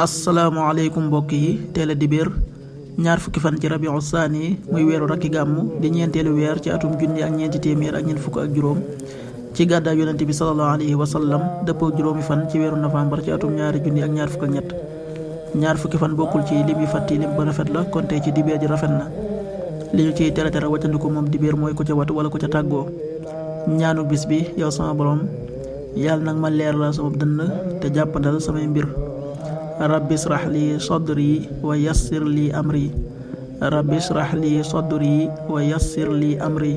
asalaamaaleykum mbokk yi teel a dibéer ñaar fukki fan ci rabiu saani muy weeru rakki gàmmu di ñeenteelu weer ci atum junni ak ñeenti téeméer ak ñeent fukk ak juróom ci gàddaay yonente bi sallallahu alayhi wa sallam dëppoo juróomi fan ci weeru novembre ci atum ñaari junni ak ñaar fukk ak ñett ñaar fukki fan bokkul ci lim yi fàtti lim ba rafet la kon tey ci dibéer ji rafet na li ñu ciy tere waccandiku moom dibéer mooy ku ca watu wala ku ca tàggoo ñaanu bis bi yow sama borom yàlla nag ma leer la sama dënn te jàppandal samay mbir rabbi israh li sadri wa yassir li amri rabbi israh li sadri wa yassir li amri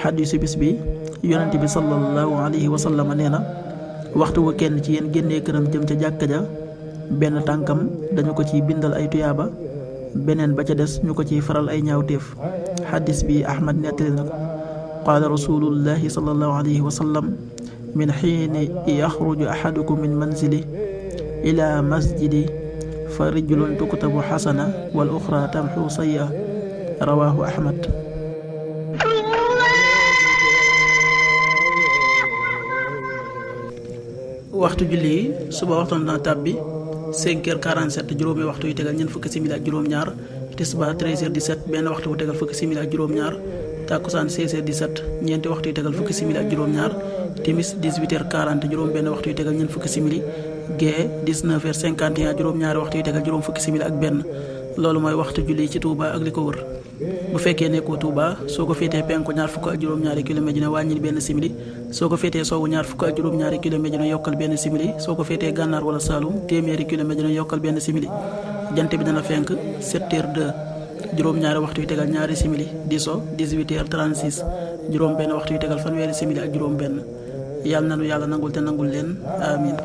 xadiisu bis bi yonent bi sallallahu alayhi wa sallam nee na waxtu wu kenn ci yéen génnee këram jëm ca jàkka ja benn tànkam dañu ko ciy bindal ay tuyaaba beneen ba ca des ñu ko ciy faral ay ñaawteef xadiis bi ahmad nettali na ko qaala rasulullahi sallallahu alayhi wa sallam min xiini yaxruju ahadukum min manzili ila masjidi fa rijlun tuktabu xasana wal uxra tamxu sayya rawaahu ahmad. waxtu julli yi suba waxtoon dana tàbbi 5h47 juróomi waxtu yu tegal ñeent fukki simili ak juróom-ñaar tisbaar 13h17 benn waxtu bu tegal fukki simili ak juróom-ñaar takkusaan 16h17 ñeenti waxtu yu tegal fukki simili ak juróom-ñaar timis 18h40 juróom benn waxtu yu tegal ñeent fukki simili gee 19h51 juróom-ñaari waxtu yu tegal juróom fukki simili ak benn loolu mooy waxtu julli ci Touba ak li ko wër bu fekkee nekkoo Touba soo ko féetee penku ñaar fukk ak juróom-ñaari kilomètre dina wàññil benn simili soo ko féetee sowwu ñaar fukk ak juróom-ñaari kilomètre dina yokkal benn simili soo ko féetee gànnaar wala Saloum téeméeri kilomètre dina yokkal benn simili jant bi dana fenk 7h02 juróom-ñaari waxtu yu tegal ñaari simili di so 18h36 juróom benn waxtu yu tegal fanweeri simili ak juróom benn yàlla nanu yàlla nangul te nangul leen amin